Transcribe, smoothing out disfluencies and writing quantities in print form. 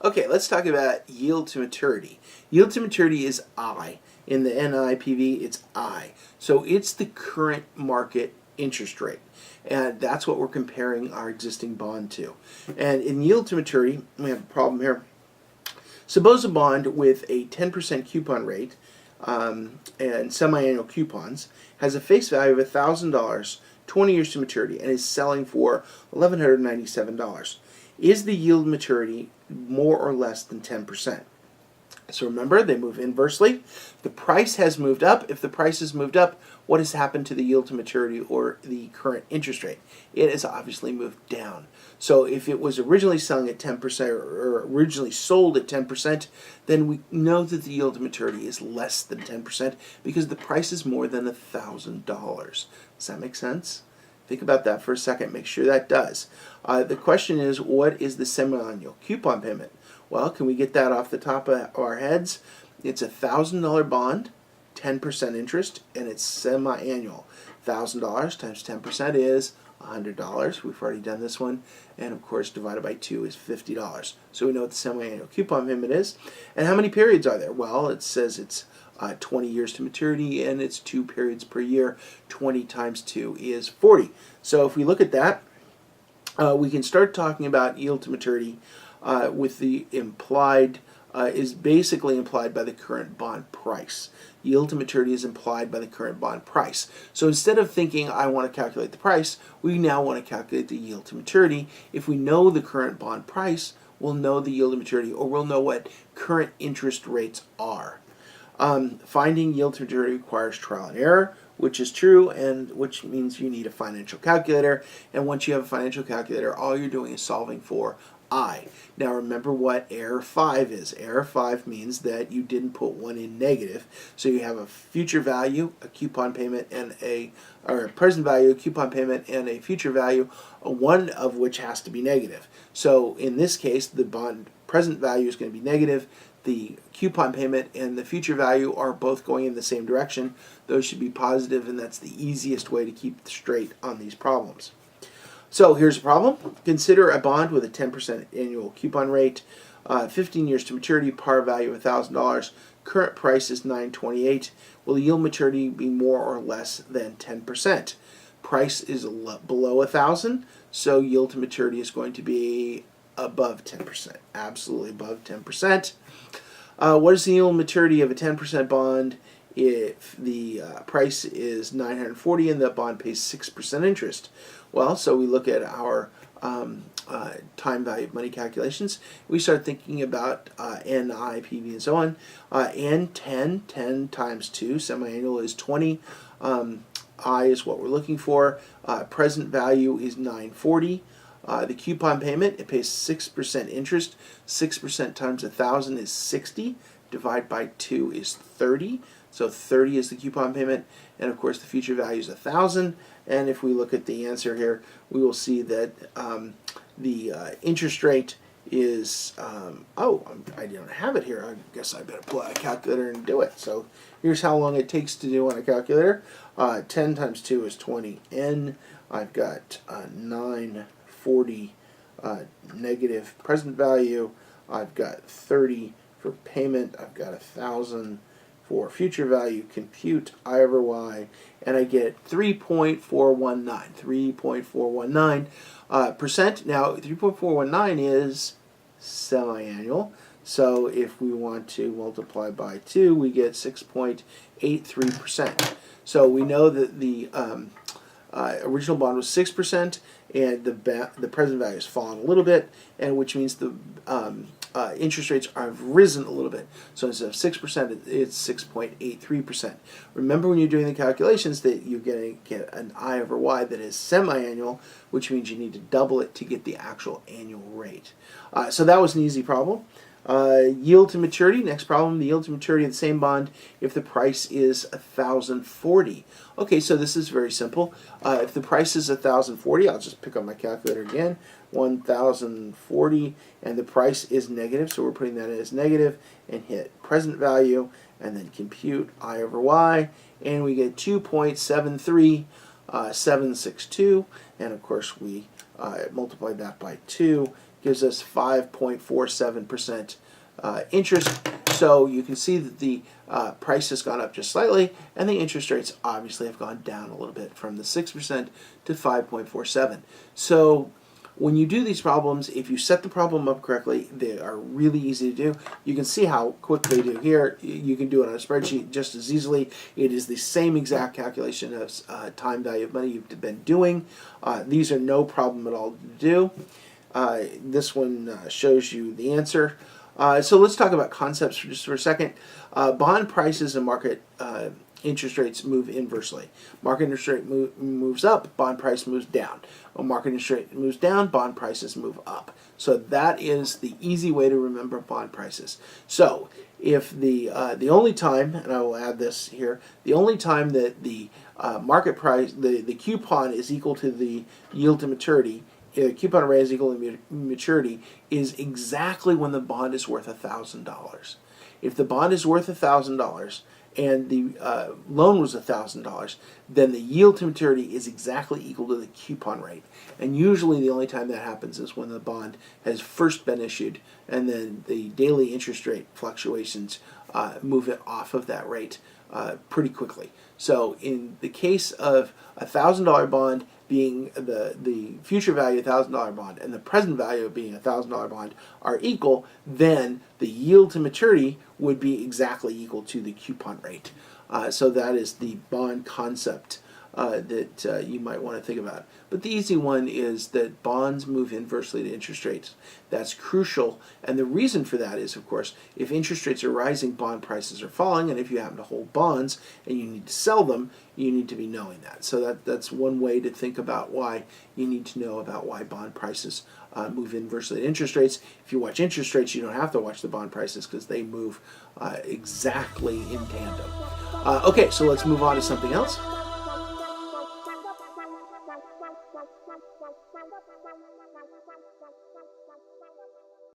Okay, let's talk about yield to maturity. Yield to maturity is I. In the NIPV, it's I. So it's the current market interest rate. And that's what we're comparing our existing bond to. And in yield to maturity, we have a problem here. Suppose a bond with a 10% coupon rate and semi-annual coupons has a face value of $1,000, 20 years to maturity, and is selling for $1,197. Is the yield maturity more or less than 10%? So remember, they move inversely. The price has moved up. If the price has moved up, what has happened to the yield to maturity or the current interest rate? It has obviously moved down. So if it was originally selling at 10% or originally sold at 10%, then we know that the yield to maturity is less than 10% because the price is more than $1,000. Does that make sense? Think about that for a second. Make sure that does. The question is, what is the semi-annual coupon payment? Well, can we get that off the top of our heads? It's a $1,000 bond, 10% interest, and it's semi-annual. $1,000 times 10% is $100. We've already done this one. And of course, divided by 2 is $50. So we know what the semi-annual coupon payment is. And how many periods are there? Well, it says it's 20 years to maturity, and it's 2 periods per year. 20 times 2 is 40. So if we look at that, we can start talking about yield to maturity with the implied, is basically implied by the current bond price. Yield to maturity is implied by the current bond price. So instead of thinking I want to calculate the price, we now want to calculate the yield to maturity. If we know the current bond price, we'll know the yield to maturity, or we'll know what current interest rates are. Finding yield to maturity requires trial and error, which is true, and which means you need a financial calculator. And once you have a financial calculator, all you're doing is solving for I. Now remember what error 5 is. Error 5 means that you didn't put one in negative. So you have a future value, a coupon payment, and a present value, a coupon payment, and a future value, one of which has to be negative. So in this case, the bond present value is going to be negative. The coupon payment and the future value are both going in the same direction. Those should be positive, and that's the easiest way to keep straight on these problems. So here's a problem. Consider a bond with a 10% annual coupon rate, 15 years to maturity, par value of $1,000. Current price is $928. Will the yield maturity be more or less than 10%? Price is below $1,000, so yield to maturity is going to be above 10%, absolutely above 10%. What is the yield maturity of a 10% bond if the price is $940 and the bond pays 6% interest? Well, so we look at our time value of money calculations. We start thinking about NI, PV, and so on. N, 10 times 2, semi-annual is 20. I is what we're looking for. Present value is $940. The coupon payment, it pays 6% interest. 6% times 1,000 is 60. Divide by 2 is 30. So 30 is the coupon payment. And of course, the future value is 1,000. And if we look at the answer here, we will see that the interest rate is, I don't have it here. I guess I better pull out a calculator and do it. So here's how long it takes to do on a calculator. 10 times 2 is 20N. I've got 940 negative present value. I've got 30 for payment. I've got 1,000 for future value. Compute I over Y, and I get 3.419. 3.419 percent. Now 3.419 is semi-annual. So if we want to multiply by 2, we get 6.83%. So we know that the original bond was 6%, and the present value has fallen a little bit, and which means the interest rates have risen a little bit. So instead of 6%, it's 6.83%. Remember when you're doing the calculations that you're going to get an I over Y that is semi-annual, which means you need to double it to get the actual annual rate. So that was an easy problem. Yield to maturity, next problem, the yield to maturity of the same bond if the price is $1,040. Okay, so this is very simple. If the price is $1,040, I'll just pick up my calculator again, 1,040, and the price is negative, so we're putting that in as negative, and hit present value, and then compute I over Y, and we get 2.73762, and of course we multiply that by 2 gives us 5.47% interest. So you can see that the price has gone up just slightly, and the interest rates obviously have gone down a little bit from the 6% to 5.47. So when you do these problems, if you set the problem up correctly, they are really easy to do. You can see how quick they do here. You can do it on a spreadsheet just as easily. It is the same exact calculation of time value of money you've been doing. These are no problem at all to do. This one shows you the answer. So let's talk about concepts just for a second. Bond prices and market interest rates move inversely. Market interest rate moves up, bond price moves down. When market interest rate moves down, bond prices move up. So that is the easy way to remember bond prices. So if the only time, and I will add this here, the only time that the market price, the coupon is equal to the yield to maturity, coupon rate is equal to maturity, is exactly when the bond is worth $1,000. If the bond is worth $1,000 and the loan was $1,000, then the yield to maturity is exactly equal to the coupon rate. And usually the only time that happens is when the bond has first been issued, and then the daily interest rate fluctuations move it off of that rate pretty quickly. So in the case of a $1,000 bond being the future value $1,000 bond and the present value of being $1,000 bond are equal, then the yield to maturity would be exactly equal to the coupon rate. So that is the bond concept that you might want to think about. But the easy one is that bonds move inversely to interest rates. That's crucial, and the reason for that is, of course, if interest rates are rising, bond prices are falling, and if you happen to hold bonds and you need to sell them, you need to be knowing that. So that's one way to think about why you need to know about why bond prices move inversely to interest rates. If you watch interest rates, you don't have to watch the bond prices because they move exactly in tandem. Okay, so let's move on to something else.